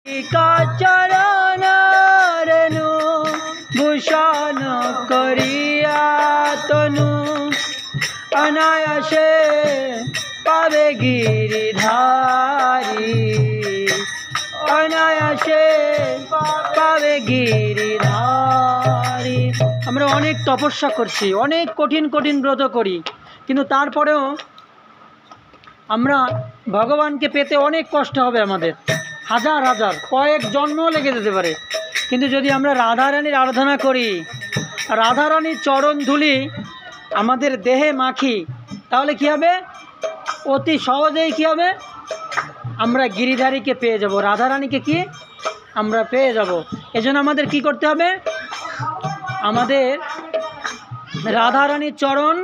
का चरण रेणु भूषण करिया तनु अनायासे पावे गिरिधारी अनायासे पावे गिरिधारी। আমরা অনেক তপস্যা করছি, অনেক কঠিন কঠিন ব্রত করি, কিন্তু তারপরেও আমরা ভগবানকে পেতে অনেক কষ্ট হবে, আমাদের হাজার হাজার কয়েক জন্ম লেগে যেতে পারে। কিন্তু যদি আমরা রাধারানীর আরাধনা করি, রাধারানীর চরণ ধুলি আমাদের দেহে মাখি, তাহলে কী হবে? অতি সহজেই কী হবে? আমরা গিরিধারীকে পেয়ে যাব, রাধারানীকে কি আমরা পেয়ে যাব। এজন্য আমাদের কি করতে হবে? আমাদের রাধারানীর চরণ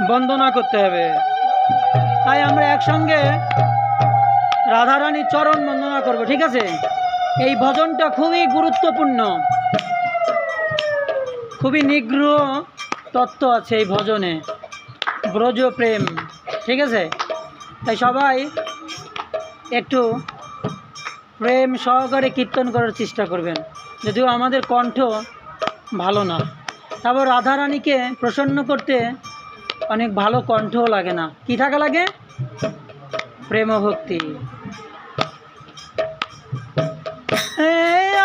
বন্দনা করতে হবে। তাই আমরা একসঙ্গে রাধারানীর চরণ বন্দনা করব, ঠিক আছে? এই ভজনটা খুবই গুরুত্বপূর্ণ, খুবই নিগূঢ় তত্ত্ব আছে এই ভজনে, ব্রজ প্রেম, ঠিক আছে? তাই সবাই একটু প্রেম সহকারে কীর্তন করার চেষ্টা করবেন, যদিও আমাদের কণ্ঠ ভালো না। তারপর রাধারানীকে প্রসন্ন করতে অনেক ভালো কণ্ঠও লাগে না, কি থাকা লাগে? প্রেম ভক্তি।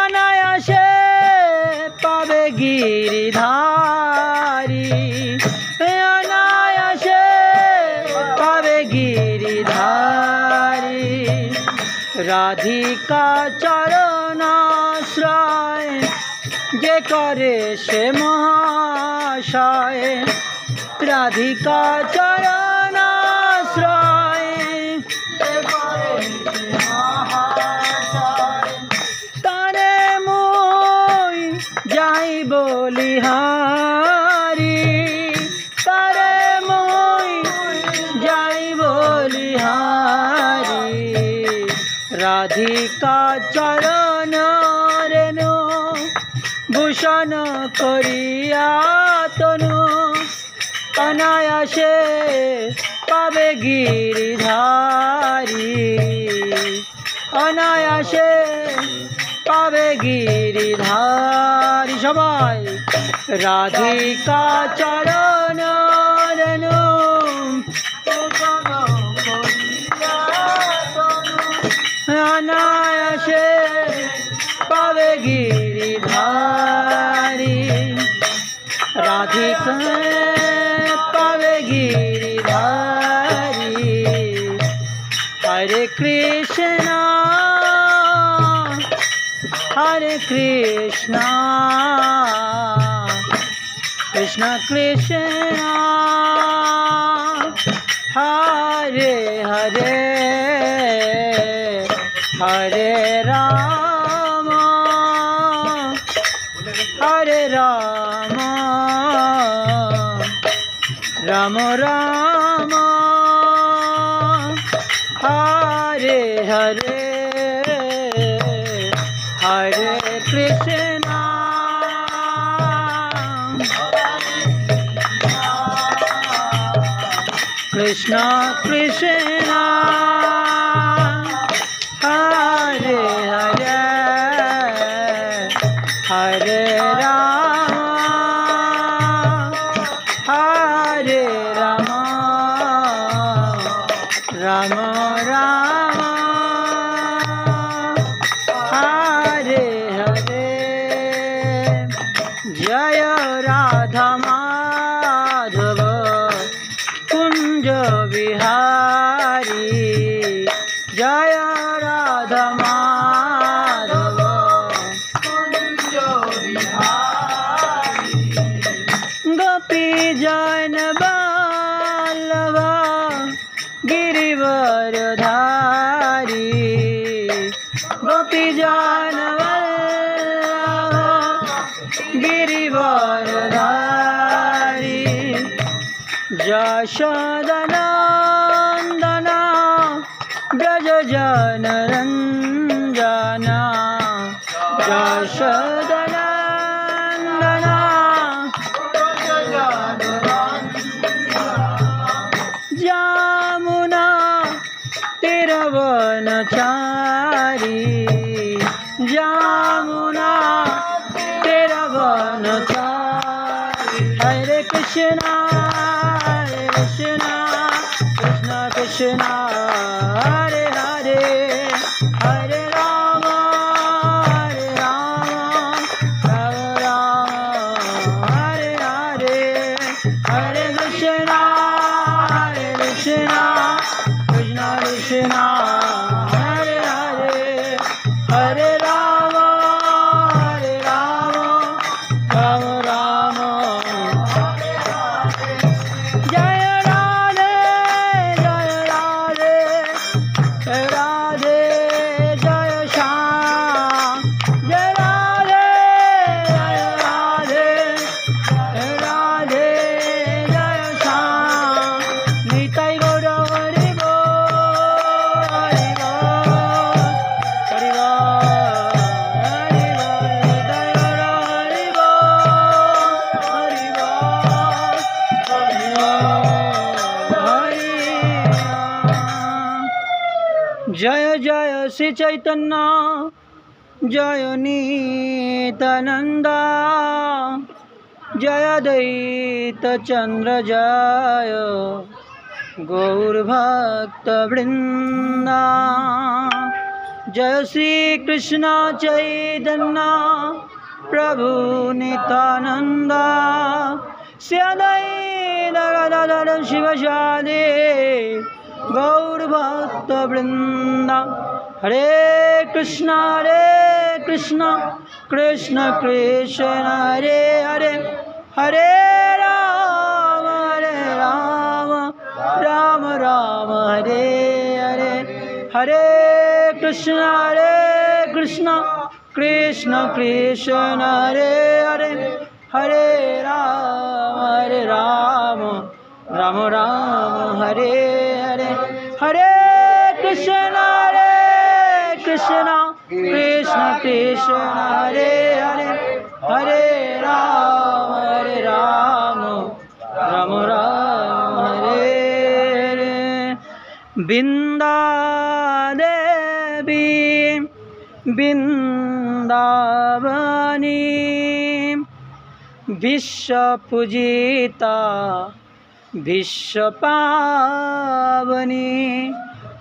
অনায়াসে পাবে গিরিধারী অনায়াসে পাবে গিরিধারী রাধিকা চরণাশ্রয় যে করে সে মহাশয় রাধিকা চরণাশ্রয় তারে মই যাই বলিহারি তারে মই যাই বলিহারি রাধিকা চরণ রেণু ভূষণ করিয়া তনু অনায়াসে পাবে গিরিধারী অনায়াসে পাবে গিরিধারী। সবাই রাধিকা চরণ রেণু অনায়াসে পাবে গিরিধারী রাধিকা পাবে গিরিধারী। হরে কৃষ্ণ হরে কৃষ্ণ কৃষ্ণ কৃষ্ণ হরে হরে হরে রাম হরে রাম রাম রাম হরে হরে হরে কৃষ্ণ কৃষ্ণ কৃষ্ণ হরে হরে হরে রাম হরে রাম রাম রাম হরে হরে। জয় রাধা মাধব কুঞ্জ বিহারী জয় রাধা মাধব কুঞ্জ বিহারী গোপী জন বল্লভ गिरिवरधारी गोपी जन वल्लभ गिरिवरधारी यशोदनन्दन ब्रज जन रंजन यशोदनन्दन यमुना तीरवनचारी যমুনা তেরা বনচারি। হরে কৃষ্ণ কৃষ্ণ কৃষ্ণ হরে হরে, হরে রাম রাম রাম হরে হরে, হরে কৃষ্ণ কৃষ্ণ কৃষ্ণ হরে হরে, হরে রাম রাম রাম। জয় রাধে জয় রাধে, রাধে জয় শ্যাম, জয় রাধে জয় রাধে, রাধে জয় শ্যাম। নিতাই গৌর হরি বল, হরি বল, হরি বল, হরি বল। নিতাই গৌর হরি বল, হরি বল, হরি বল, হরি রাম। জয় জয় শ্রী চৈতন্য, জয় নিত্যানন্দ, জয় দ্বৈত চন্দ্র, জয় গৌর ভক্ত বৃন্দ। জয় শ্রী কৃষ্ণ চৈতন্য প্রভু নিত্যানন্দ, শ্রী অদ্বৈত গদাধর শিবসাদি গৌর ভক্ত বৃন্দ। হরে কৃষ্ণ কৃষ্ণ কৃষ্ণ হরে হরে, হরে রাম রাম রাম হরে হরে, হরে কৃষ্ণ কৃষ্ণ কৃষ্ণ হরে হরে, হরে রাম রাম রাম হরে হরে, হরে কৃষ্ণ কৃষ্ণ কৃষ্ণ হরে হরে, হরে রাম রাম রাম হরে হরে। বৃন্দা দেবী বৃন্দাবনী, বিশ্ব পূজিতা বিশ্ব পাবনী,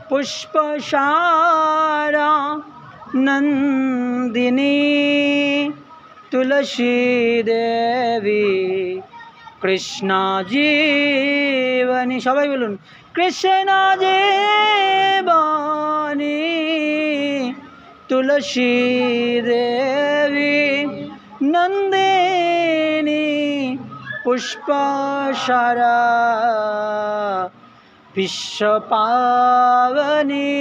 পুষ্পসারা নন্দিনী, তুলসী দেবী কৃষ্ণ জীবনী। সবাই বলুন কৃষ্ণ জীবনী, তুলসী দেবী নন্দিনী, পুষ্পসারা বিশ্ব পাবনী,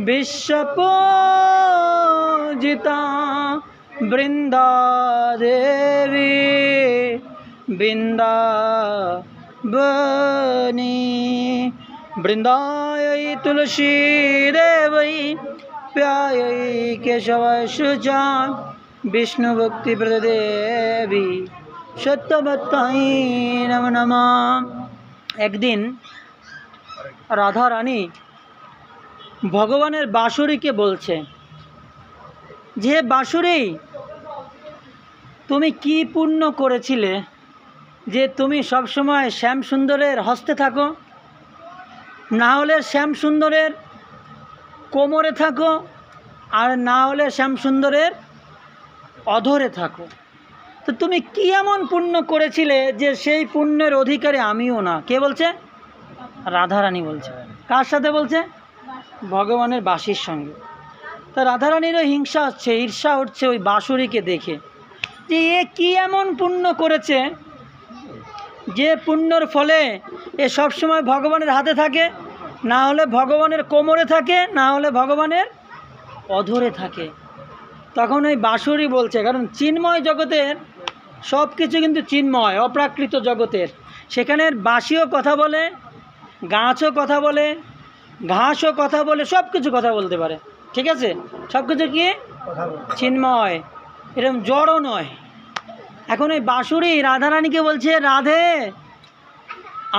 বিশ্ব পূজিতা বৃন্দা দেবী বৃন্দাবনী। বৃন্দায় তুলসী দেবৈ প্যাयै কেশবায় শুচা, বিষ্ণু ভক্তি প্রদেবী সত্যবত্তাই নম নমঃ। একদিন রাধা রানী ভগবানের বাঁশুরিকে বলছে যে, বাঁশুরি তুমি কি পুণ্য করেছিলে যে তুমি সবসময় শ্যামসুন্দরের হস্তে থাকো, না হলে শ্যামসুন্দরের কোমরে থাকো, আর না হলে শ্যামসুন্দরের অধরে থাকো। তো তুমি কি এমন পুণ্য করেছিলে যে সেই পুণ্যের অধিকারী আমিও না? কে বলছে? রাধারানী বলছে। কার সাথে বলছে? ভগবানের বাঁশির সঙ্গে। তা রাধারানীরও হিংসা হচ্ছে, ঈর্ষা হচ্ছে ওই বাঁশুরিকে দেখে, যে এ কি এমন পুণ্য করেছে যে পুণ্যর ফলে এ সবসময় ভগবানের হাতে থাকে, না হলে ভগবানের কোমরে থাকে, না হলে ভগবানের অধরে থাকে। তখন ওই বাঁশুরি বলছে, কারণ চিন্ময় জগতের সব কিছু কিন্তু চিন্ময়, অপ্রাকৃত জগতের, সেখানের বাঁশিও কথা বলে, গাছও কথা বলে, ঘাসও কথা বলে, সব কিছু কথা বলতে পারে, ঠিক আছে? সব কিছু কি চিন্ময়, এরকম জড়ও নয়। এখন ওই বাঁশুরি রাধারানীকে বলছে, রাধে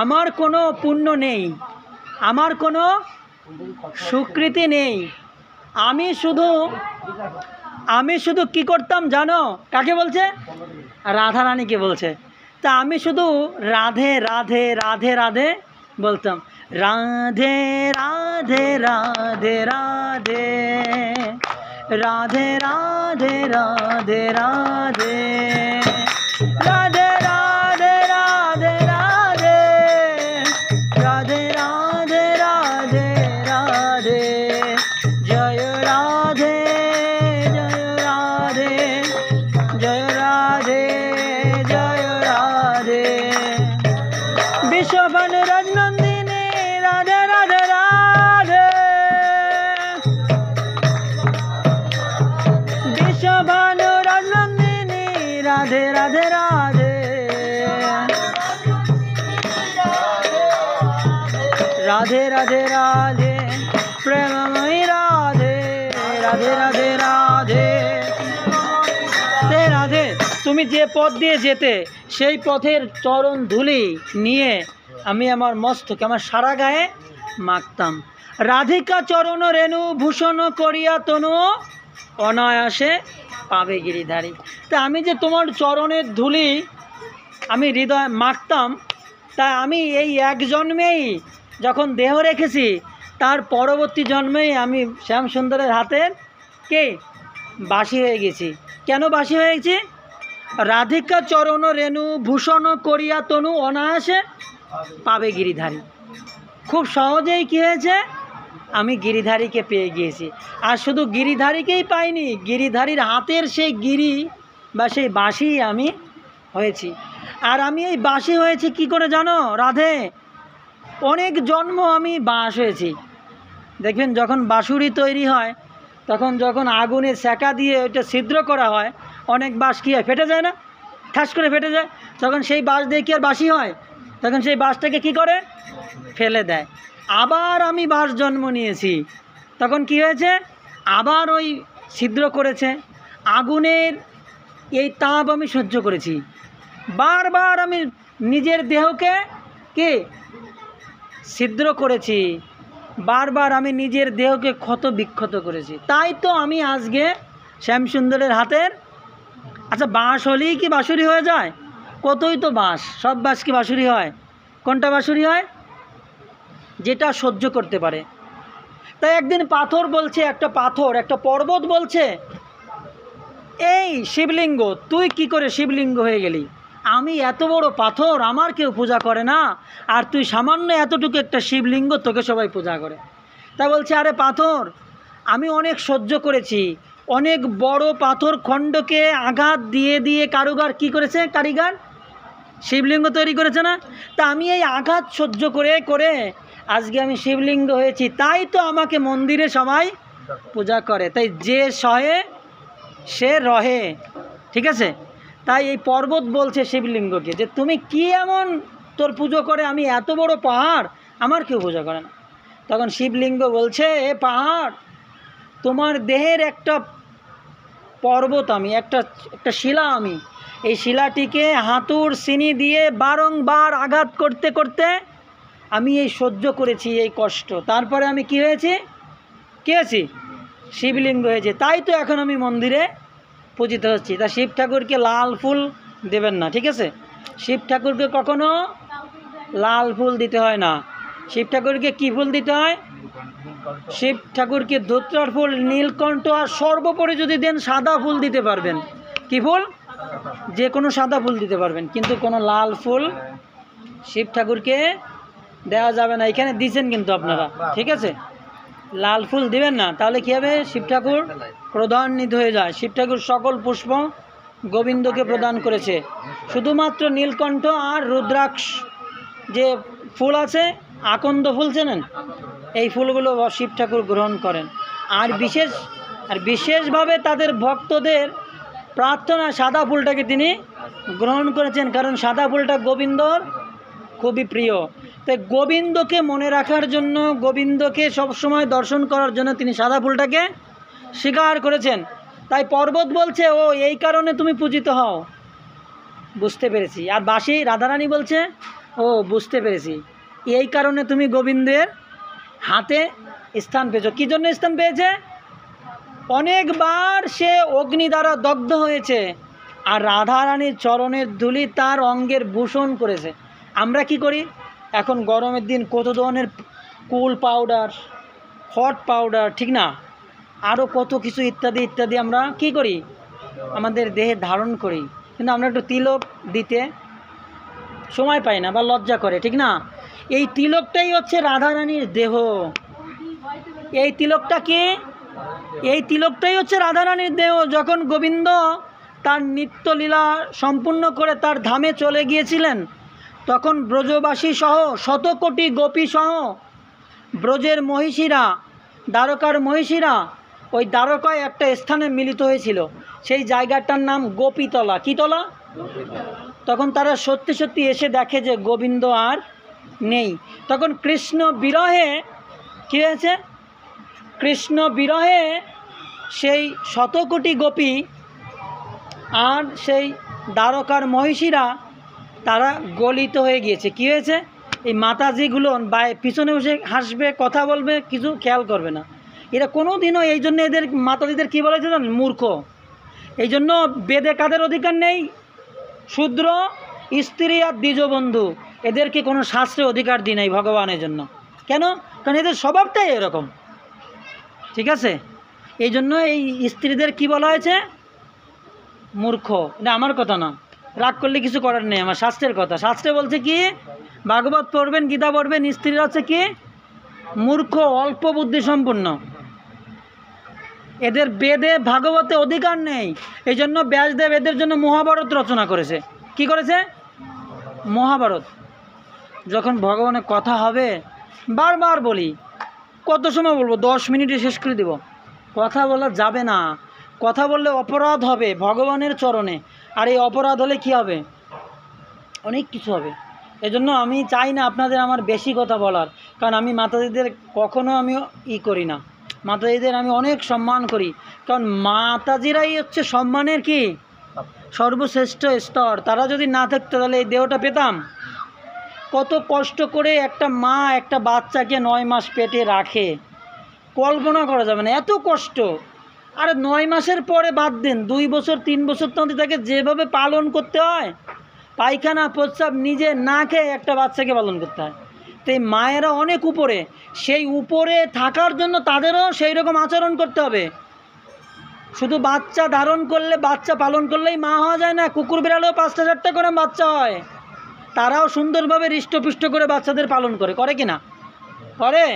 আমার কোনো পুণ্য নেই, আমার কোনো সুকৃতি নেই, আমি শুধু কি করতাম জানো? কাকে বলছে? রাধারানীকে বলছে। তা আমি শুধু রাধে রাধে রাধে রাধে বলতাম, রাধে রাধে রাধে রাধে রাধে রাধে রাধে রাধে রাধে রাধে রাধে রাধে রাধে রাধে রাধে রাধে জয় রাধে জয় রাধে জয় রাধে জয় রাধে বিশ্ববন রাজনন্দিনী রাধে রাধে রাধে বিশ্ববন রাজনন্দিনী রাধে রাধে রাধে রাধে রাধে রাধে প্রেমময়ী রাধে রাধে রাধে রাধে রাধে। তুমি যে পথ দিয়ে যেতে সেই পথের চরণ ধুলি নিয়ে আমি আমার মস্তকে, আমার সারা গায়ে মাখতাম। রাধিকা চরণ রেণু ভূষণ করিয়া তনু অনায়াসে পাবে গিরিধারী। তা আমি যে তোমার চরণের ধুলি আমি হৃদয়ে মাখতাম, তা আমি এই এক জন্মেই যখন দেহ রেখেছি, তার পরবর্তী জন্মেই আমি শ্যামসুন্দরের হাতের কে বাসী হয়ে গেছি। কেন বাসী হয়ে গেছি? রাধিকা চরণ রেণু ভূষণ করিয়া তনু অনায়াসে পাবে গিরিধারী। খুব সহজেই কী হয়েছে? আমি গিরিধারীকে পেয়ে গিয়েছি। আর শুধু গিরিধারীকেই পাইনি, গিরিধারীর হাতের সেই গিরি বা সেই বাঁশি আমি হয়েছি। আর আমি এই বাঁশি হয়েছি কি করে জানো রাধে? অনেক জন্ম আমি বাঁশ হয়েছি। দেখবেন যখন বাঁশুরি তৈরি হয়, তখন যখন আগুনে সেকা দিয়ে ওইটা ছিদ্র করা হয়, অনেক বাঁশ কী হয়? ফেটে যায় না? ঠাস করে ফেটে যায়। তখন সেই বাঁশ দিয়ে কি আর বাঁশি হয়? তখন সেই বাঁশটাকে কি করে? ফেলে দেয়। আবার আমি বাঁশ জন্ম নিয়েছি, তখন কি হয়েছে? আবার ওই ছিদ্র করেছে। আগুনের এই তাপ আমি সহ্য করেছি। বারবার আমি নিজের দেহকে কি ছিদ্র করেছি, বারবার আমি নিজের দেহকে ক্ষত বিক্ষত করেছি। তাই তো আমি আজকে শ্যামসুন্দরের হাতের। আচ্ছা, বাঁশ হলেই কি বাঁশুরি হয়ে যায়? কতই তো বাঁশ, সব বাঁশ কি বাঁশুরি হয়? কোনটা বাঁশুরি হয়? যেটা সহ্য করতে পারে। তাই একদিন পাথর বলছে, একটা পাথর, একটা পর্বত বলছে, এই শিবলিঙ্গ, তুই কি করে শিবলিঙ্গ হয়ে গেলি? আমি এত বড় পাথর, আমার কেউ পূজা করে না, আর তুই সামান্য এতটুকু একটা শিবলিঙ্গ, তোকে সবাই পূজা করে। তা বলছে, আরে পাথর, আমি অনেক সহ্য করেছি। অনেক বড় পাথর খণ্ডকে আঘাত দিয়ে দিয়ে কারিগর কি করেছে? কারিগর শিবলিঙ্গ তৈরি করেছে না? তা আমি এই আঘাত সহ্য করে করে আজকে আমি শিবলিঙ্গ হয়েছি। তাই তো আমাকে মন্দিরে সবাই পূজা করে। তাই যে সহে সে রহে, ঠিক আছে? তাই এই পর্বত বলছে শিবলিঙ্গকে যে তুমি কি এমন তোর পুজো করে? আমি এত বড় পাহাড়, আমার কেউ পূজা করে না। তখন শিবলিঙ্গ বলছে, এ পাহাড়, তোমার দেহের একটা পর্বত আমি, একটা শিলা আমি। এই শিলাটিকে হাতুড় চিনি দিয়ে বারংবার আঘাত করতে করতে আমি এই সহ্য করেছি এই কষ্ট। তারপরে আমি কি হয়েছি? কী হয়েছি? শিবলিঙ্গ হয়েছে। তাই তো এখন আমি মন্দিরে পূজিত হচ্ছি। তা শিব ঠাকুরকে লাল ফুল দেবেন না, ঠিক আছে? শিব ঠাকুরকে কখনো লাল ফুল দিতে হয় না। শিব ঠাকুরকে কী ফুল দিতে হয়? শিব ঠাকুরকে ধুত্রার ফুল, নীলকণ্ঠ, আর সর্বোপরি যদি দেন সাদা ফুল দিতে পারবেন। কী ফুল? যে কোনো সাদা ফুল দিতে পারবেন, কিন্তু কোনো লাল ফুল শিব ঠাকুরকে দেওয়া যাবে না। এখানে দিয়েছেন কিন্তু আপনারা, ঠিক আছে? লাল ফুল দিবেন না, তাহলে কী হবে? শিব ঠাকুর ক্রোধান্বিত হয়ে যায়। শিব ঠাকুর সকল পুষ্প গোবিন্দকে প্রদান করেছে। শুধুমাত্র নীলকণ্ঠ আর রুদ্রাক্ষ যে ফুল আছে, আকন্দ ফুল চেনেন? এই ফুলগুলো শিব ঠাকুর গ্রহণ করেন। আর বিশেষভাবে তাদের ভক্তদের প্রার্থনা সাদা ফুলটাকে তিনি গ্রহণ করেছেন, কারণ সাদা ফুলটা গোবিন্দর খুবই প্রিয়। তাই গোবিন্দকে মনে রাখার জন্য, গোবিন্দকে সবসময় দর্শন করার জন্য তিনি সাদা ফুলটাকে স্বীকার করেছেন। তাই পর্বত বলছে, ও এই কারণে তুমি পূজিত হও, বুঝতে পেরেছি। আর বাঁশি রাধারানী বলছে, ও বুঝতে পেরেছি, এই কারণে তুমি গোবিন্দের হাতে স্থান পেয়েছো। কী জন্য স্থান পেয়েছে? অনেকবার সে অগ্নি দ্বারা দগ্ধ হয়েছে, আর রাধারানীর চরণের ধুলি তার অঙ্গের ভূষণ করেছে। আমরা কি করি এখন গরমের দিন, কত ধরনের কুল পাউডার, হট পাউডার, ঠিক না, আরও কত কিছু ইত্যাদি ইত্যাদি আমরা কি করি, আমাদের দেহে ধারণ করি, কিন্তু আমরা একটু তিলক দিতে সময় পাই না বা লজ্জা করে, ঠিক না। এই তিলকটাই হচ্ছে রাধারানীর দেহ। এই তিলকটা কি, এই তিলকটাই হচ্ছে রাধারানীর দেহ। যখন গোবিন্দ তার নিত্যলীলা সম্পূর্ণ করে তার ধামে চলে গিয়েছিলেন, তখন ব্রজবাসী সহ, শতকোটি গোপী সহ ব্রজের মহিষীরা, দ্বারকার মহিষীরা ওই দ্বারকায় একটা স্থানে মিলিত হয়েছিল। সেই জায়গাটার নাম গোপীতলা। কী তলা? তখন তারা সত্যি সত্যি এসে দেখে যে গোবিন্দ আর নেই। তখন কৃষ্ণ বিরহে কী হয়েছে, কৃষ্ণ বিরহে সেই শতকোটি গোপী আর সেই দ্বারকার মহিষীরা তারা গলিত হয়ে গিয়েছে। কী হয়েছে, এই মাতাজিগুলো পিছনে বসে হাসবে, কথা বলবে, কিছু খেয়াল করবে না। এরা কোনো দিনও, এই জন্য এদের মাতাজিদের কী বলেছে জানেন, মূর্খ। এই জন্য বেদে কাদের অধিকার নেই, শূদ্র, স্ত্রী আর দ্বিজবন্ধু, এদেরকে কোনো শাস্ত্রে অধিকার দিই নাই ভগবানের জন্য। কেন? কারণ এদের স্বভাবটাই এরকম, ঠিক আছে। এই জন্য এই স্ত্রীদের কি বলা হয়েছে, মূর্খ। এটা আমার কথা না, রাগ করলে কিছু করার নেই, আমার শাস্ত্রের কথা। শাস্ত্রে বলছে কি, ভাগবত পড়বেন, গীতা পড়বেন, স্ত্রীরা হচ্ছে কি, মূর্খ, অল্প বুদ্ধি সম্পন্ন। এদের বেদে ভাগবতে অধিকার নেই। এই জন্য ব্যাসদেব এদের জন্য মহাভারত রচনা করেছে। কি করেছে? মহাভারত। যখন ভগবানের কথা হবে, বারবার বলি, কত সময় বলবো, 10 মিনিটে শেষ করে দেব। কথা বলা যাবে না, কথা বললে অপরাধ হবে ভগবানের চরণে, আর এই অপরাধ হলে কি হবে, অনেক কিছু হবে। এজন্য আমি চাই না আপনাদের আমার বেশি কথা বলার, কারণ আমি মাতাজিদের কখনো আমি করি না। মাতাজিদের আমি অনেক সম্মান করি, কারণ মাতাজিরাই হচ্ছে সম্মানের কি সর্বশ্রেষ্ঠ স্তর। তারা যদি না থাকতো তাহলে এই দেহটা পেতাম? কত কষ্ট করে একটা মা একটা বাচ্চাকে 9 মাস পেটে রাখে, কল্পনা করা যাবে না, এত কষ্ট। আর 9 মাসের পরে বাদ দেন, 2 বছর 3 বছর তো তাকে যেভাবে পালন করতে হয়, পায়খানা প্রস্রাব নিজে না খেয়ে একটা বাচ্চাকে পালন করতে হয়। তো এই মায়েরা অনেক উপরে, সেই উপরে থাকার জন্য তাদেরও সেই রকম আচরণ করতে হবে। শুধু বাচ্চা ধারণ করলে, বাচ্চা পালন করলেই মা হওয়া যায় না। কুকুর বিড়ালেও 5টা 4টা করে বাচ্চা হয়, তারাও সুন্দরভাবে হৃষ্টপুষ্ট করে বাচ্চাদের পালন করে, করে কি না করে?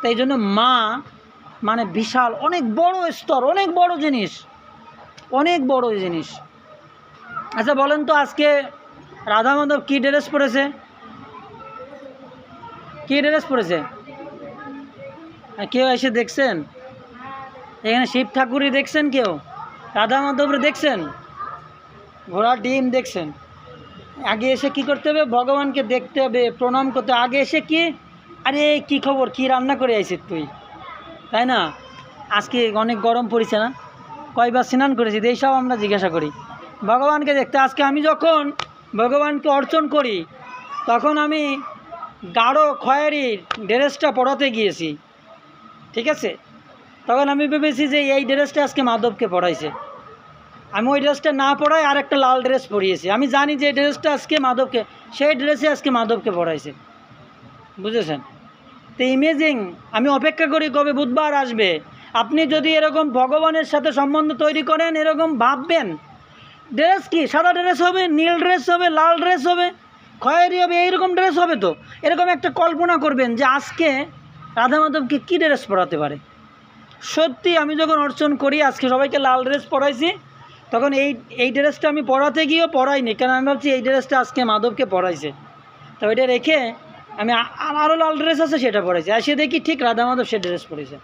তাই জন্য মা মানে বিশাল, অনেক বড় স্তর, অনেক বড় জিনিস, অনেক বড় জিনিস। আচ্ছা বলেন তো, আজকে রাধা মাধব কী ড্রেস পরেছে? কী ড্রেস পরেছে? কেউ এসে দেখছেন? এখানে শিব ঠাকুরই দেখছেন? কেউ রাধা মাধবরে দেখছেন? ঘোড়ার ডিম দেখছেন? আগে এসে কি করতে হবে, ভগবানকে দেখতে হবে, প্রণাম করতে। আগে এসে কি, আরে কি খবর, কি রান্না করে আইছিস তুই, তাই না? আজকে অনেক গরম পড়েছে না, কয়বার স্নান করেছিস, এইসব আমরা জিজ্ঞাসা করি ভগবানকে দেখতে। আজকে আমি যখন ভগবানকে অর্চন করি, তখন আমি গাঢ় খয়েরি ড্রেসটা পরাতে গিয়েছি, ঠিক আছে। তখন আমি ভেবেছি যে এই ড্রেসটা আজকে মাধবকে পরাইছে। আমি ওই ড্রেসটা না পরাই আর একটা লাল ড্রেস পরিয়েছি। আমি জানি যে ড্রেসটা আজকে মাধবকে, সেই ড্রেসে আজকে মাধবকে পরাইছে, বুঝেছেন? তো ইমেজিং। আমি অপেক্ষা করি কবে বুধবার আসবে। আপনি যদি এরকম ভগবানের সাথে সম্বন্ধ তৈরি করেন, এরকম ভাববেন, ড্রেস কি সাদা ড্রেস হবে, নীল ড্রেস হবে, লাল ড্রেস হবে, খয়েরি হবে, এইরকম ড্রেস হবে। তো এরকম একটা কল্পনা করবেন যে আজকে রাধা মাধবকে কী ড্রেস পরাতে পারে। সত্যি আমি যখন অর্চন করি, আজকে সবাইকে লাল ড্রেস পরাইছি, তখন এই ড্রেসটা আমি পরাতে গিয়েও পরাইনি, কারণ আমি ভাবছি এই ড্রেসটা আজকে মাধবকে পরাইছে, তো ওইটা রেখে আমি আরও লাল ড্রেস আছে সেটা পরেছি। আর সে দেখি ঠিক রাধা মাধব সে ড্রেস পরেছে।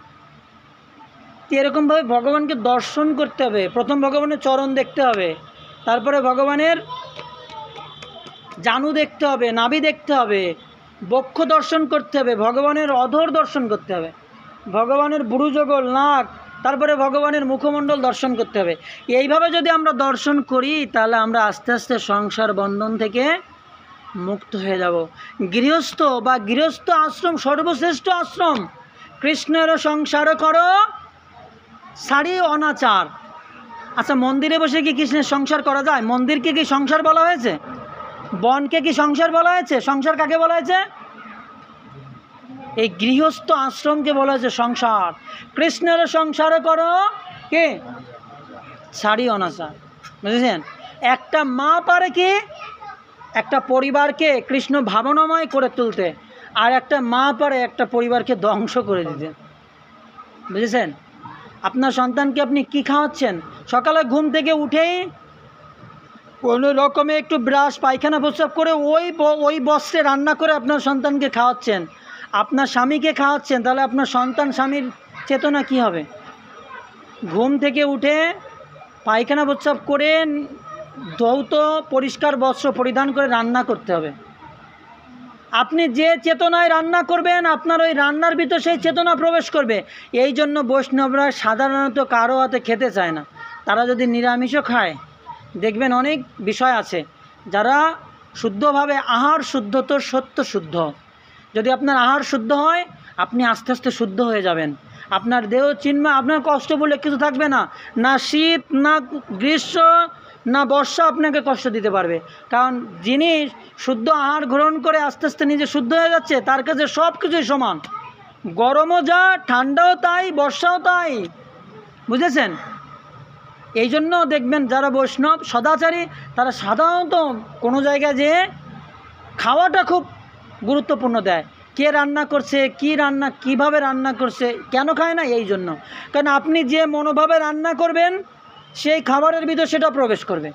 তো এরকমভাবে ভগবানকে দর্শন করতে হবে। প্রথম ভগবানের চরণ দেখতে হবে, তারপরে ভগবানের জানু দেখতে হবে, নাভি দেখতে হবে, বক্ষ দর্শন করতে হবে, ভগবানের অধর দর্শন করতে হবে, ভগবানের বুড়ুযুগল নাক, তারপরে ভগবানের মুখমণ্ডল দর্শন করতে হবে। এইভাবে যদি আমরা দর্শন করি, তাহলে আমরা আস্তে আস্তে সংসার বন্ধন থেকে মুক্ত হয়ে যাব। গৃহস্থ বা গৃহস্থ আশ্রম সর্বশ্রেষ্ঠ আশ্রম। কৃষ্ণের সংসার করো সারি অনাচার। আচ্ছা, মন্দিরে বসে কি কৃষ্ণের সংসার করা যায়? মন্দিরকে কি সংসার বলা হয়েছে? বনকে কি সংসার বলা হয়েছে? সংসার কাকে বলা হয়েছে? এই গৃহস্থ আশ্রমকে বলা হয়েছে সংসার। কৃষ্ণের সংসারে করো কে? সারি অনাচার। বুঝেছেন? একটা মা পারে কি একটা পরিবারকে কৃষ্ণ ভাবনাময় করে তুলতে, আর একটা মা পারে একটা পরিবারকে ধ্বংস করে দিতে। বুঝেছেন? আপনার সন্তানকে আপনি কি খাওয়াচ্ছেন? সকালে ঘুম থেকে উঠেই কোনো রকমে একটু ব্রাশ পায়খানা প্রস্রাব করে ওই বস্ত্রে রান্না করে আপনার সন্তানকে খাওয়াচ্ছেন, আপনার স্বামীকে খাওয়াচ্ছেন, তাহলে আপনার সন্তান স্বামীর চেতনা কি হবে? ঘুম থেকে উঠে পায়খানা প্রস্রাব করে ধৌত পরিষ্কার বস্ত্র পরিধান করে রান্না করতে হবে। আপনি যে চেতনায় রান্না করবেন আপনার ওই রান্নার ভিতর সেই চেতনা প্রবেশ করবে। এই জন্য বৈষ্ণবরা সাধারণত কারো হাতে খেতে চায় না। তারা যদি নিরামিষও খায়, দেখবেন অনেক বিষয় আছে, যারা শুদ্ধভাবে আহার শুদ্ধ তো সত্য শুদ্ধ। যদি আপনার আহার শুদ্ধ হয় আপনি আস্তে আস্তে শুদ্ধ হয়ে যাবেন। আপনার দেহ চিন্ময়, আপনার কষ্ট বলে কিছু থাকবে না। না শীত, না গ্রীষ্ম, না বর্ষা আপনাকে কষ্ট দিতে পারবে। কারণ যিনি শুদ্ধ আহার গ্রহণ করে আস্তে আস্তে নিজে শুদ্ধ হয়ে যাচ্ছে, তার কাছে সব কিছুই সমান। গরমও যা, ঠান্ডাও তাই, বর্ষাও তাই। বুঝেছেন? এই জন্য দেখবেন যারা বৈষ্ণব সদাচারী, তারা সাধারণত কোনো জায়গায় যেয়ে খাওয়াটা খুব গুরুত্বপূর্ণ দেয়। কে রান্না করছে, কি রান্না, কিভাবে রান্না করছে, কেন খায় না, এই জন্য। কারণ আপনি যে মনোভাবে রান্না করবেন সেই খাবারের ভিতর সেটা প্রবেশ করবে,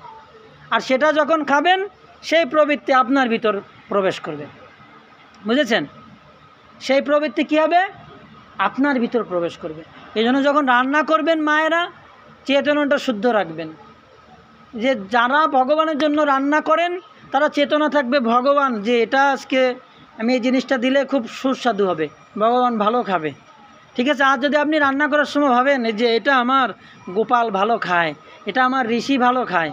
আর সেটা যখন খাবেন সেই প্রবৃত্তি আপনার ভিতর প্রবেশ করবে। বুঝেছেন? সেই প্রবৃত্তি কী হবে? আপনার ভিতর প্রবেশ করবে। এই জন্য যখন রান্না করবেন মায়েরা চেতনাটা শুদ্ধ রাখবেন। যে যারা ভগবানের জন্য রান্না করেন তারা চেতনা থাকবে ভগবান, যে এটা আজকে আমি এই জিনিসটা দিলে খুব সুস্বাদু হবে, ভগবান ভালো খাবে। ঠিক আছে? আর যদি আপনি রান্না করার সময় ভাবেন যে এটা আমার গোপাল ভালো খায়, এটা আমার ঋষি ভালো খায়,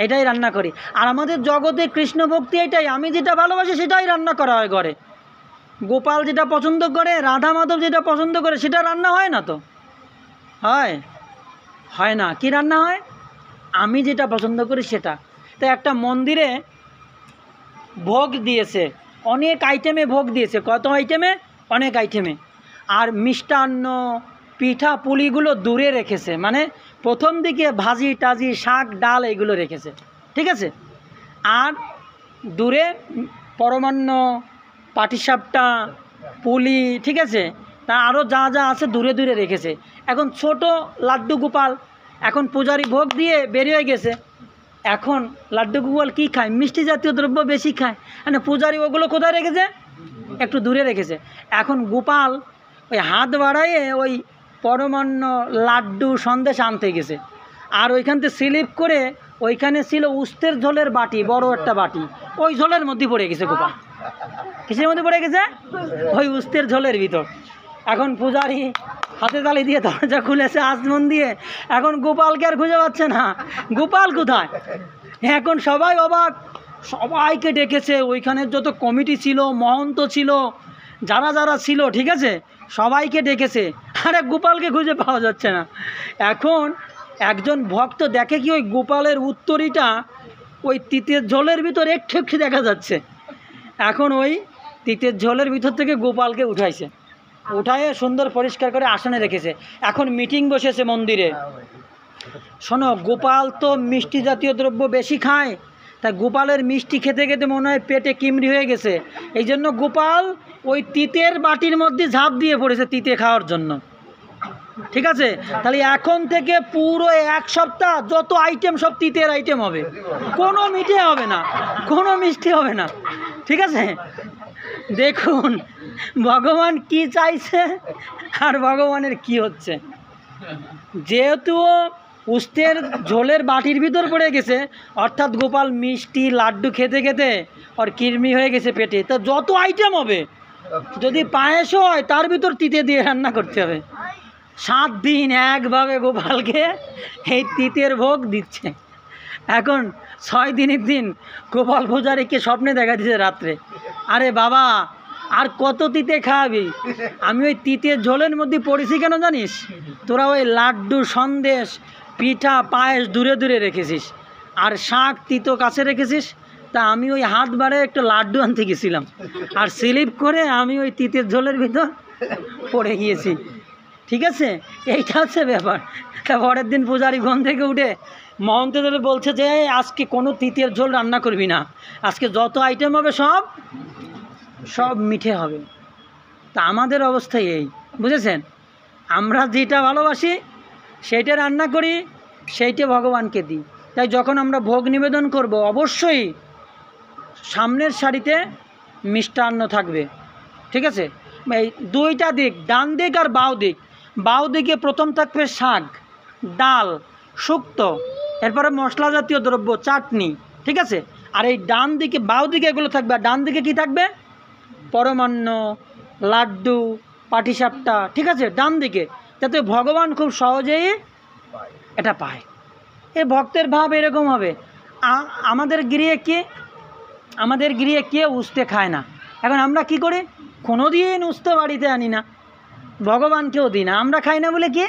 এটাই রান্না করি। আর আমাদের জগতে কৃষ্ণ ভক্তি এটাই, আমি যেটা ভালোবাসি সেটাই রান্না করা হয় ঘরে। গোপাল যেটা পছন্দ করে, রাধা মাধব যেটা পছন্দ করে সেটা রান্না হয় না তো? হয়? হয় না। কি রান্না হয়? আমি যেটা পছন্দ করি সেটা। তো একটা মন্দিরে ভোগ দিয়েছে, অনেক আইটেমে ভোগ দিয়েছে। কত আইটেমে? অনেক আইটেমে। আর মিষ্টান্ন, পিঠা পুলিগুলো দূরে রেখেছে, মানে প্রথম দিকে ভাজি টাজি, শাক ডাল এগুলো রেখেছে। ঠিক আছে? আর দূরে পরমান্ন, পাটিসাপটা, পুলি, ঠিক আছে, তা আরও যা যা আছে দূরে দূরে রেখেছে। এখন ছোট লাড্ডু গোপাল, এখন পূজারি ভোগ দিয়ে বেরিয়ে গেছে। এখন লাড্ডু গোপাল কী খায়? মিষ্টি জাতীয় দ্রব্য বেশি খায়। মানে পূজারি ওগুলো কোথায় রেখেছে? একটু দূরে রেখেছে। এখন গোপাল ওই হাত বাড়াইয়ে ওই পরমান্ন, লাড্ডু, সন্দেশ আনতে গেছে। আর ওইখান থেকে স্লিপ করে ওইখানে ছিল উস্তের ঝোলের বাটি, বড় একটা বাটি, ওই ঝোলের মধ্যে পড়ে গেছে গোপাল। কিসের মধ্যে পড়ে গেছে? ওই উস্তের ঝোলের ভিতর। এখন পূজারি হাতে তালি দিয়ে দরজা খুলেছে আজমন দিয়ে, এখন গোপালকে আর খুঁজে পাচ্ছে না। গোপাল কোথায়? এখন সবাই অবাক, সবাইকে ডেকেছে, ওইখানে যত কমিটি ছিল, মহন্ত ছিল, যারা যারা ছিল, ঠিক আছে, সবাইকে ডেকেছে। আরে গোপালকে খুঁজে পাওয়া যাচ্ছে না। এখন একজন ভক্ত দেখে কি ওই গোপালের উত্তরীটা ওই তিতের ঝোলের ভিতর একটু একটু দেখা যাচ্ছে। এখন ওই তিতের ঝোলের ভিতর থেকে গোপালকে উঠাইছে, উঠায় সুন্দর পরিষ্কার করে আসনে রেখেছে। এখন মিটিং বসেছে মন্দিরে। শোনো, গোপাল তো মিষ্টি জাতীয় দ্রব্য বেশি খায়, তাই গোপালের মিষ্টি খেতে খেতে মনে হয় পেটে কিমড়ি হয়ে গেছে। এই জন্য গোপাল ওই তিতের বাটির মধ্যে ঝাঁপ দিয়ে পড়েছে তিতে খাওয়ার জন্য। ঠিক আছে? তাহলে এখন থেকে পুরো এক সপ্তাহ যত আইটেম সব তিতের আইটেম হবে, কোনো মিঠে হবে না, কোনো মিষ্টি হবে না। ঠিক আছে? দেখুন ভগবান কি চাইছে আর ভগবানের কি হচ্ছে। যেহেতু উস্তের ঝোলের বাটির ভিতর পড়ে গেছে, অর্থাৎ গোপাল মিষ্টি লাড্ডু খেতে খেতে আর কিরমি হয়ে গেছে পেটে, তো যত আইটেম হবে, যদি পায়েসও হয় তার ভিতর তিতে দিয়ে রান্না করতে হবে। 7 দিন একভাবে গোপালকে এই তিতের ভোগ দিচ্ছে। এখন 6 দিনের দিন গোপাল পূজারীকে স্বপ্নে দেখা দিচ্ছে রাত্রে, আরে বাবা আর কত তিতে খাওয়াবি? আমি ওই তিতের ঝোলের মধ্যে পড়েছি কেন জানিস? তোরা ওই লাড্ডু, সন্দেশ, পিঠা, পায়েস দূরে দূরে রেখেছিস, আর শাক তিতো কাছে রেখেছিস। তা আমি ওই হাত বাড়ে একটা লাড্ডু আনতে গেছিলাম, আর স্লিপ করে আমি ওই তিতের ঝোলের ভিতর পড়ে গিয়েছি। ঠিক আছে, এইটা হচ্ছে ব্যাপার। তা পরের দিন পূজারি ঘুম থেকে উঠে মহন্তদেব বলছে যে আজকে কোনো তিতের ঝোল রান্না করবি না, আজকে যত আইটেম হবে সব মিঠে হবে। তা আমাদের অবস্থা এই, বুঝেছেন? আমরা যেটা ভালোবাসি সেইটা রান্না করি, সেইটা ভগবানকে দিই। তাই যখন আমরা ভোগ নিবেদন করব, অবশ্যই সামনের সারিতে মিষ্টান্ন থাকবে। ঠিক আছে, এই দুইটা দিক, ডান দিক আর বাও দিক। বাও দিকে প্রথম থাকবে শাক, ডাল, শুক্তো, এরপরে মশলা জাতীয় দ্রব্য, চাটনি। ঠিক আছে, আর এই ডান দিকে, বাও দিকে এগুলো থাকবে, আর ডান দিকে কি থাকবে? পরমান্ন, লাড্ডু, পাটিসাপটা। ঠিক আছে, ডান দিকে, যাতে ভগবান খুব সহজেই এটা পায়। এই ভক্তের ভাব এরকম হবে। আমাদের গৃহে কেউ উস্তে খায় না। এখন আমরা কি করি? কোনো দিন উস্তে বাড়িতে আনি না, ভগবানকেও দিই না। আমরা খাই না বলে কি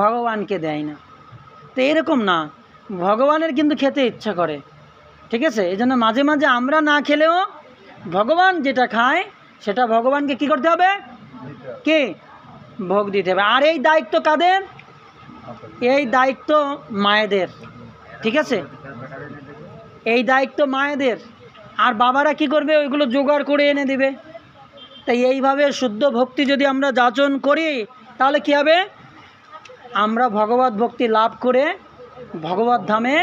ভগবানকে দেয় না। তো এরকম না, ভগবানের কিন্তু খেতে ইচ্ছা করে। ঠিক আছে, এই জন্য মাঝে মাঝে আমরা না খেলেও ভগবান যেটা খায় সেটা ভগবানকে কি করতে হবে? কি ভোগ দিতে হবে। আর এই দায়িত্ব কাদের? এই দায়িত্ব মায়েদের। ঠিক আছে, এই দায়িত্ব মায়েদের। আর বাবারা কি করবে? ওইগুলো জোগাড় করে এনে দিবে। তাই এইভাবে শুদ্ধ ভক্তি যদি আমরা যাচন করি, তাহলে কি হবে? আমরা ভগবত ভক্তি লাভ করে ভগবত ধামে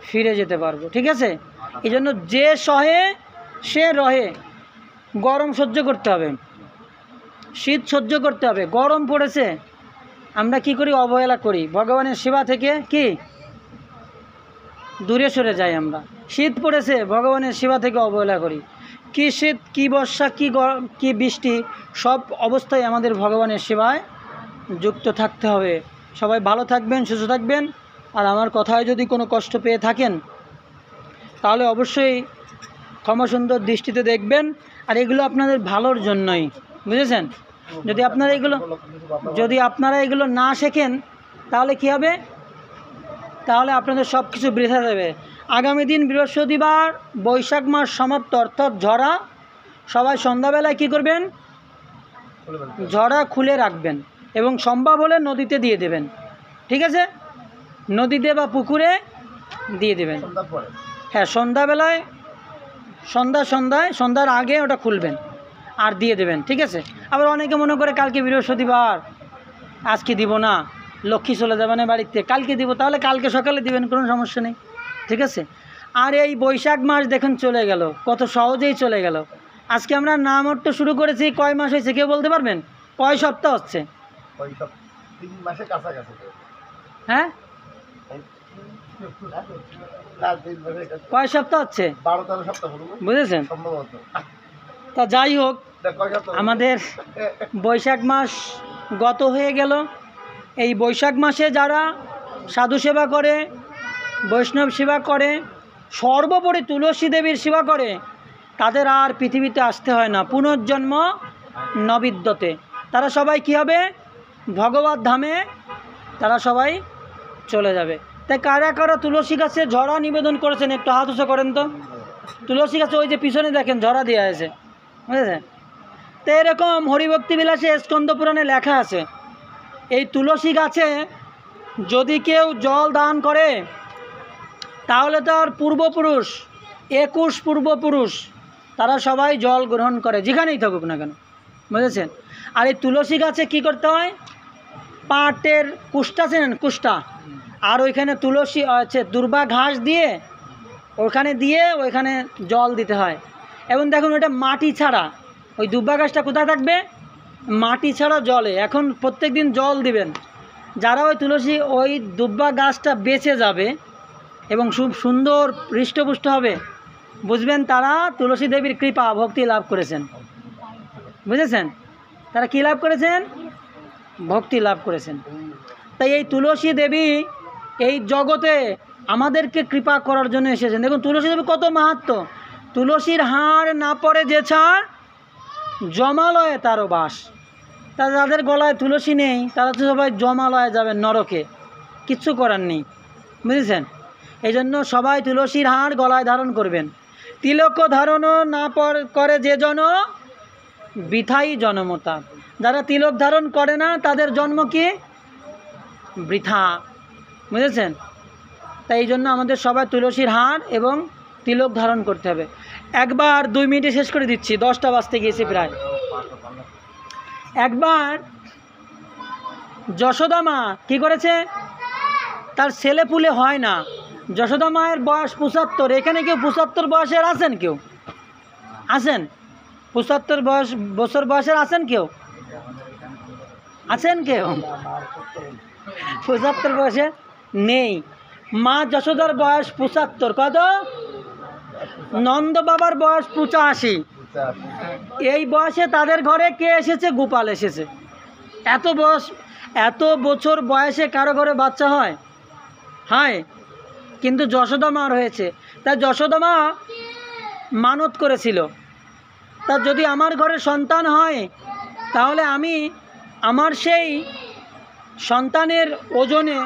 ফিরে যেতে পারবো। ঠিক আছে, এই জন্য যে সহে সে রহে। গরম সহ্য করতে হবে, শীত সহ্য করতে হবে। গরম পড়েছে, আমরা কি করি? অবহেলা করি, ভগবানের সেবা থেকে কি দূরে সরে যাই আমরা। শীত পড়েছে, ভগবানের সেবা থেকে অবহেলা করি। কি শীত, কি বর্ষা, কি বৃষ্টি, সব অবস্থায় আমাদের ভগবানের সেবায় যুক্ত থাকতে হবে। সবাই ভালো থাকবেন, সুস্থ থাকবেন। আর আমার কথায় যদি কোনো কষ্ট পেয়ে থাকেন, তাহলে অবশ্যই ক্ষমা সুন্দর দৃষ্টিতে দেখবেন। আর এগুলো আপনাদের ভালোর জন্যই, বুঝেছেন? যদি আপনারা এগুলো না শেখেন, তাহলে কি হবে? তাহলে আপনাদের সব কিছু বৃথা যাবে। আগামী দিন বৃহস্পতিবার, বৈশাখ মাস সমাপ্ত, অর্থাৎ ঝরা। সবাই সন্ধ্যাবেলায় কি করবেন? ঝরা খুলে রাখবেন এবং সম্ভব হলে নদীতে দিয়ে দেবেন। ঠিক আছে, নদীতে বা পুকুরে দিয়ে দেবেন। হ্যাঁ, সন্ধ্যাবেলায়, সন্ধ্যার আগে ওটা খুলবেন আর দিয়ে দেবেন। ঠিক আছে, আবার অনেকে মনে করে কালকে বৃহস্পতিবার, আজকে দিব না, লক্ষ্মী চলে যাবে না বাড়িতে, কালকে দিব। তাহলে কালকে সকালে দিবেন, কোনো সমস্যা নেই। ঠিক আছে, আর এই বৈশাখ মাস দেখুন চলে গেল, কত সহজেই চলে গেল। আজকে আমরা নাম অর্থ শুরু করেছি, কয় মাস হয়েছে কেউ বলতে পারবেন? কয় সপ্তাহ হচ্ছে? হ্যাঁ, কয় সপ্তাহ হচ্ছে? 12-13 সপ্তাহ, বুঝেছেন? তা যাই হোক, আমাদের বৈশাখ মাস গত হয়ে গেল। এই বৈশাখ মাসে যারা সাধু সেবা করে, বৈষ্ণব সেবা করে, সর্বোপরি তুলসী দেবীর সেবা করে, তাদের আর পৃথিবীতে আসতে হয় না। পুনর্জন্ম নবিদ্যতে। তারা সবাই কি হবে? ভগবত ধামে তারা সবাই চলে যাবে। তাই কারা কারা তুলসী গাছে ঝরা নিবেদন করেছেন একটু হাত উঁচু করেন তো। তুলসী গাছে ওই যে পিছনে দেখেন ঝরা দেওয়া আছে, বুঝেছেন? তো এরকম হরিভক্তি বিলাসে স্কন্দ পুরাণে লেখা আছে, এই তুলসী গাছে যদি কেউ জল দান করে, তাহলে তার পূর্বপুরুষ 21 পূর্বপুরুষ তারা সবাই জল গ্রহণ করে, যেখানেই থাকুক না কেন, বুঝেছেন? আর এই তুলসী গাছে কি করতে হয়? পাটের কুষ্টা, চেনেন? কুষ্টা, আর ওইখানে তুলসী আছে, দুর্বা ঘাস দিয়ে ওইখানে জল দিতে হয়। এবং দেখুন, ওইটা মাটি ছাড়া, ওই দুর্বা ঘাসটা কোথায় থাকবে? মাটি ছাড়া জলে। এখন প্রত্যেক দিন জল দিবেন। যারা ওই দুর্বা গাছটা বেঁচে যাবে এবং খুব সুন্দর হৃষ্টপুষ্ট হবে, বুঝবেন তারা তুলসী দেবীর কৃপা ভক্তি লাভ করেছেন। বুঝেছেন? তারা কী লাভ করেছেন? ভক্তি লাভ করেছেন। তাই এই তুলসী দেবী এই জগতে আমাদেরকে কৃপা করার জন্য এসেছেন। দেখুন তুলসী দেবী কত মাহাত্ম্য। তুলসীর হাড় না পড়ে যে ছাড়, জমালয়ে তারও বাস। তা যাদের গলায় তুলসী নেই তারা তো সবাই জমালয়ে যাবেন, নরকে, কিচ্ছু করার নেই, বুঝেছেন? এই জন্য সবাই তুলসীর হার গলায় ধারণ করবেন। তিলক ধারণ না করে যে জন বৃথাই জন্মতা। যারা তিলক ধারণ করে না তাদের জন্ম কি? বৃথা, বুঝেছেন? তাই এই জন্য আমাদের সবাই তুলসীর হার এবং তিলক ধারণ করতে হবে। একবার 2 মিনিটে শেষ করে দিচ্ছি, 10টা বাজতে গিয়েছে প্রায়। একবার যশোদা মা কী করেছে, তার ছেলে পুলে হয় না। যশোদা মায়ের বয়স 75। এখানে কেউ 75 বয়সের আছেন? কেউ আছেন 75 বছর বয়সের আছেন? কেউ আছেন? কেউ 75 বয়সে নেই। মা যশোদার বয়স 75। কত? নন্দ বাবার বয়স 85। এই বয়সে তাদের ঘরে কে এসেছে? গোপাল এসেছে। এত বছর বয়সে কারো ঘরে বাচ্চা হয়? হয়, কিন্তু যশোদা মার হয়েছে। তাই যশোদা মা মানত করেছিল, তা যদি আমার ঘরে সন্তান হয় তাহলে আমি আমার সেই সন্তানের ওজনে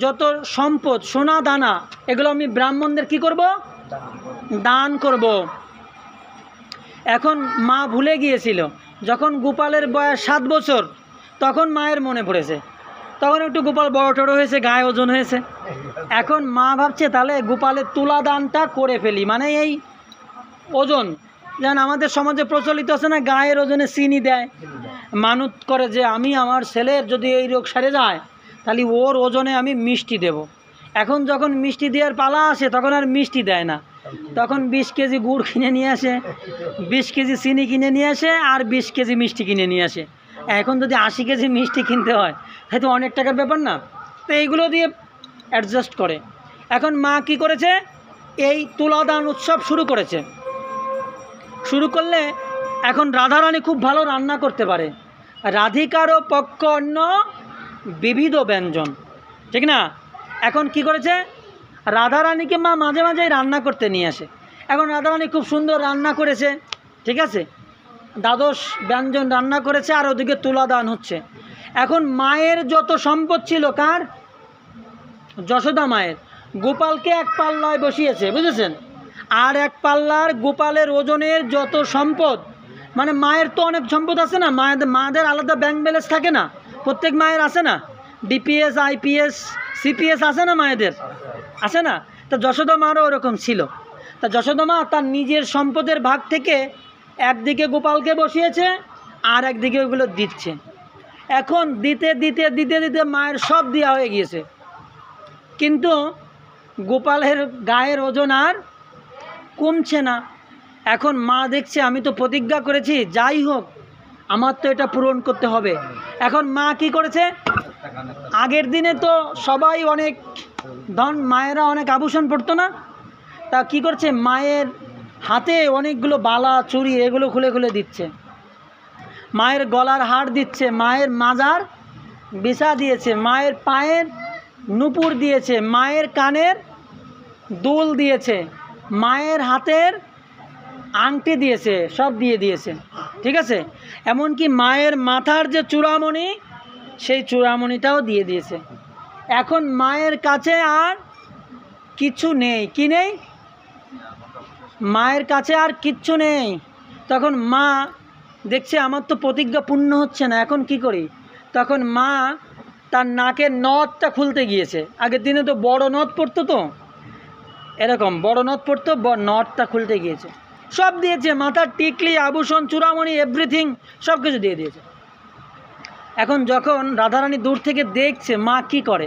যত সম্পদ, সোনা দানা, এগুলো আমি ব্রাহ্মণদের কি করব? দান করব। এখন মা ভুলে গিয়েছিল। যখন গোপালের বয়স 7 বছর তখন মায়ের মনে পড়েছে। তখন একটু গোপাল বড় টড়ো হয়েছে, গায়ে ওজন হয়েছে। এখন মা ভাবছে তাহলে গোপালের তুলা দানটা করে ফেলি, মানে এই ওজন, যেন আমাদের সমাজে প্রচলিত আছে না, গায়ের ওজনে চিনি দেয়, মানত করে যে আমি আমার ছেলের যদি এই রোগ সেরে যায় তাহলে ওর ওজনে আমি মিষ্টি দেব। এখন যখন মিষ্টি দেওয়ার পালা আসে তখন আর মিষ্টি দেয় না, তখন 20 কেজি গুড় কিনে নিয়ে আসে, 20 কেজি চিনি কিনে নিয়ে আসে, আর 20 কেজি মিষ্টি কিনে নিয়ে আসে। এখন যদি 80 কেজি মিষ্টি কিনতে হয় তাই তো অনেক টাকার ব্যাপার না? তো এইগুলো দিয়ে অ্যাডজাস্ট করে। এখন মা কি করেছে, এই তুলাদান উৎসব শুরু করেছে। শুরু করলে এখন রাধারানী খুব ভালো রান্না করতে পারে। রাধিকারও পক্ষ অন্য বিবিধ ব্যঞ্জন, ঠিক না? এখন কি করেছে, রাধারানীকে মা মাঝে মাঝেই রান্না করতে নিয়ে আসে। এখন রাধারানী খুব সুন্দর রান্না করেছে, ঠিক আছে, 12 ব্যঞ্জন রান্না করেছে, আর ওদিকে তুলাদান হচ্ছে। এখন মায়ের যত সম্পদ ছিল, কার? যশোদা মায়ের। গোপালকে এক পাল্লায় বসিয়েছে, বুঝেছেন? আর এক পাল্লার গোপালের ওজনের যত সম্পদ, মানে মায়ের তো অনেক সম্পদ আছে না, মাদের আলাদা ব্যাংক ব্যালেন্স থাকে না? প্রত্যেক মায়ের আছে না? ডিপিএস, আইপিএস, সিপিএস আছে না মায়েদের? আছে না? তা যশোদা মারও ওরকম ছিল। তা যশোদা মা তার নিজের সম্পদের ভাগ থেকে একদিকে গোপালকে বসিয়েছে, আর একদিকে ওগুলো দিচ্ছে। এখন দিতে দিতে দিতে দিতে মায়ের সব দেওয়া হয়ে গিয়েছে, কিন্তু গোপালের গায়ের ওজন আর কমছে না। এখন মা দেখছে আমি তো প্রতিজ্ঞা করেছি, যাই হোক আমার তো এটা পূরণ করতে হবে। এখন মা কি করেছে, আগের দিনে তো সবাই অনেক মায়েরা অনেক আভূষণ পরতো না, তা কি করছে, মায়ের হাতে অনেকগুলো বালা চুড়ি এগুলো খুলে খুলে দিচ্ছে, মায়ের গলার হার দিচ্ছে, মায়ের মাজার বিছা দিয়েছে, মায়ের পায়ের নুপুর দিয়েছে, মায়ের কানের দুল দিয়েছে, মায়ের হাতের আংটি দিয়েছে, সব দিয়ে দিয়েছে, ঠিক আছে? এমনকি মায়ের মাথার যে চূড়ামণি, সেই চূড়ামণিটাও দিয়ে দিয়েছে। এখন মায়ের কাছে আর কিছু নেই। কি নেই? মায়ের কাছে আর কিচ্ছু নেই। তখন মা দেখছে আমার তো প্রতিজ্ঞা পূর্ণ হচ্ছে না, এখন কি করি? তখন মা তার নাকের নথটা খুলতে গিয়েছে। আগের দিনে তো বড় নথ পড়তো, তো এরকম বড় নথ পড়তো, নথটা খুলতে গিয়েছে, সব দিয়েছে, মাথার টিকলি, আভূষণ, চূড়ামণি, এভরিথিং সব কিছু দিয়ে দিয়েছে। এখন যখন রাধারানী দূর থেকে দেখছে মা কি করে,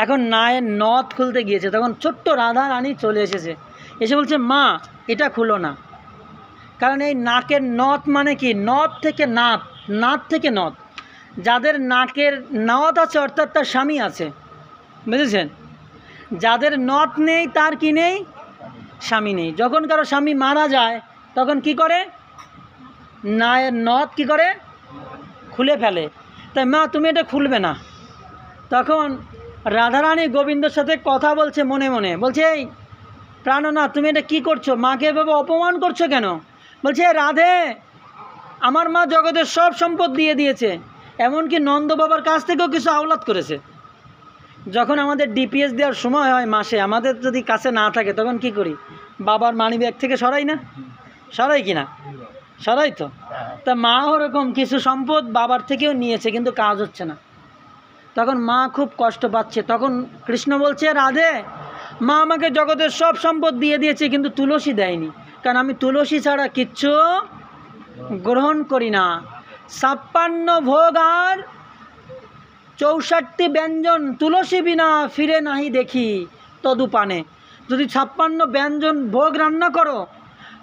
এখন নায়ের নথ খুলতে গিয়েছে, তখন ছোট্ট রাধারানী চলে এসেছে, এসে বলছে মা এটা খুলো না, কারণ এই নাকের নথ মানে কি, নথ থেকে নাথ, নাথ থেকে নথ। যাদের নাকের নথ আছে অর্থাৎ তার স্বামী আছে, বুঝেছেন? যাদের নথ নেই তার কি নেই, স্বামী নেই। যখন কারো স্বামী মারা যায় তখন কি করে, নায়ের নথ কি করে, খুলে ফেলে। তাই মা তুমি এটা খুলবে না। তখন রাধারানী গোবিন্দর সাথে কথা বলছে মনে মনে, বলছে এই প্রাণনাথ তুমি এটা কি করছো, মাকে এভাবে অপমান করছো কেন? বলছে রাধে আমার মা জগতের সব সম্পদ দিয়ে দিয়েছে, এমনকি নন্দ বাবার কাছ থেকেও কিছু আওলাদ করেছে। যখন আমাদের ডিপিএস দেওয়ার সময় হয় মাসে, আমাদের যদি কাছে না থাকে তখন কি করি? বাবার মানি ব্যাগ থেকে সরাই না? সরাই কি না? সরাই তো। তা মা ওরকম কিছু সম্পদ বাবার থেকেও নিয়েছে, কিন্তু কাজ হচ্ছে না। তখন মা খুব কষ্ট পাচ্ছে। তখন কৃষ্ণ বলছে, রাধে, মা আমাকে জগতের সব সম্পদ দিয়ে দিয়েছে, কিন্তু তুলসী দেয়নি, কারণ আমি তুলসী ছাড়া কিচ্ছু গ্রহণ করি না। 56 ভোগ আর 64 ব্যঞ্জন তুলসী বিনা ফিরে নাহি দেখি তদুপানে। যদি 56 ব্যঞ্জন ভোগ রান্না করো,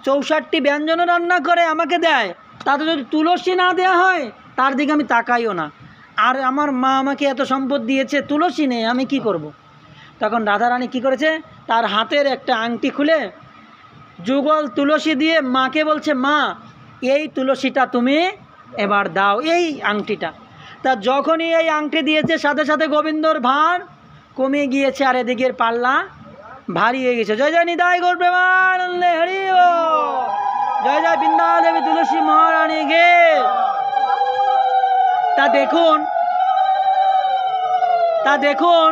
64 ব্যঞ্জনও রান্না করে আমাকে দেয়, তাতে যদি তুলসী না দেয়া হয় তার দিকে আমি তাকাইও না। আর আমার মা আমাকে এত সম্পদ দিয়েছে, তুলসী নেই, আমি কি করব? তখন রাধারানী কি করেছে? তার হাতের একটা আংটি খুলে যুগল তুলসী দিয়ে মাকে বলছে, মা এই তুলসীটা তুমি এবার দাও, এই আংটিটা। তা যখনই এই আংটি দিয়েছে, সাথে সাথে গোবিন্দর ভার কমে গিয়েছে, আর এদিকের পাল্লা ভারী হয়ে গেছে। জয় জয় নিতাই গৌর প্রেমানন্দে হরি বল। জয় জয় বৃন্দা দেবী তুলসী মহারানী গে। তা দেখুন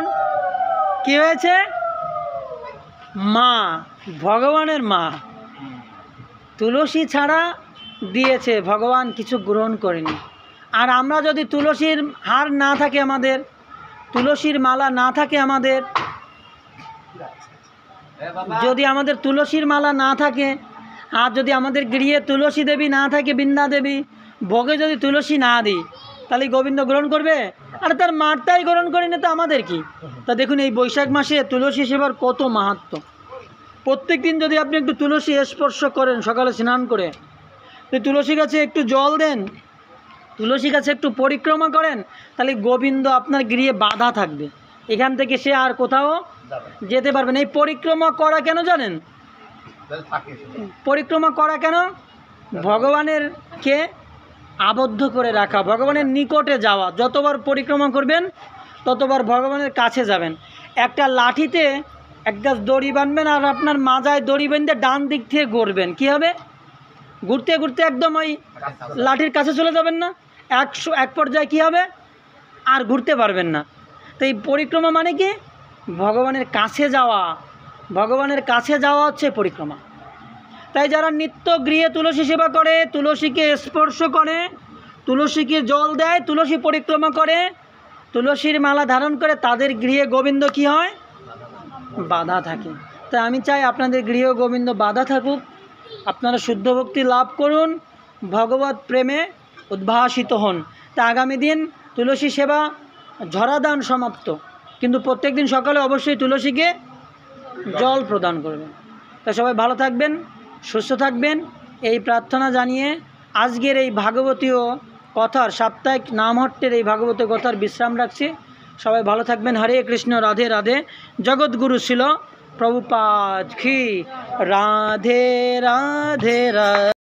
কি হয়েছে? মা, ভগবানের মা তুলসী ছাড়া দিয়েছে, ভগবান কিছু গ্রহণ করেনি। আর আমরা যদি তুলসীর হার না থাকে, আমাদের তুলসীর মালা না থাকে, যদি আমাদের তুলসীর মালা না থাকে, আর যদি আমাদের গৃহে তুলসী দেবী না থাকে, বৃন্দা দেবী, ভোগে যদি তুলসী না দিই, তাহলে গোবিন্দ গ্রহণ করবে? আর তার মারটাই গ্রহণ করেনি, তো আমাদের কি? তা দেখুন, এই বৈশাখ মাসে তুলসী সেবার কত মাহাত্ম্য। প্রত্যেক দিন যদি আপনি একটু তুলসী স্পর্শ করেন, সকালে স্নান করে তুলসী গাছে একটু জল দেন, তুলসী গাছে একটু পরিক্রমা করেন, তাহলে গোবিন্দ আপনার গৃহে বাধা থাকবে, এখান থেকে সে আর কোথাও যেতে পারবে না। এই পরিক্রমা করা কেন জানেন? পরিক্রমা করা কেন? ভগবানের কে আবদ্ধ করে রাখা, ভগবানের নিকটে যাওয়া। যতবার পরিক্রমা করবেন ততবার ভগবানের কাছে যাবেন। একটা লাঠিতে এক গাছ দড়ি বাঁধবেন, আর আপনার মাজায় দড়ি বেঁধে ডান দিক থেকে ঘুরবেন, কি হবে? ঘুরতে ঘুরতে একদম ওই লাঠির কাছে চলে যাবেন না? এক পর্যায়ে কী হবে? আর ঘুরতে পারবেন না। তো এই পরিক্রমা মানে কি? ভগবানের কাছে যাওয়া। ভগবানের কাছে যাওয়া হচ্ছে পরিক্রমা। তাই যারা নিত্য গৃহে তুলসী সেবা করে, তুলসীকে স্পর্শ করে, তুলসীকে জল দেয়, তুলসী পরিক্রমা করে, তুলসীর মালা ধারণ করে, তাদের গৃহে গোবিন্দ কি হয়? বাধা থাকে। তাই আমি চাই আপনাদের গৃহে গোবিন্দ বাধা থাকুক, আপনারা শুদ্ধ ভক্তি লাভ করুন, ভগবত প্রেমে উদ্ভাসিত হন। তা আগামী দিন তুলসী সেবা ঝরাদান সমাপ্ত, কিন্তু প্রত্যেক দিন সকালে অবশ্যই তুলসীকে জল প্রদান করবেন। তা সবাই ভালো থাকবেন, সুস্থ থাকবেন, এই প্রার্থনা জানিয়ে আজকের এই ভাগবতীয় কথার সাপ্তাহিক নামহট্টের এই ভাগবতীয় কথার বিশ্রাম রাখছি। সবাই ভালো থাকবেন। হরে কৃষ্ণ, রাধে রাধে। জগৎগুরু ছিল প্রভুপাদ কি। রাধে রাধে রাধে।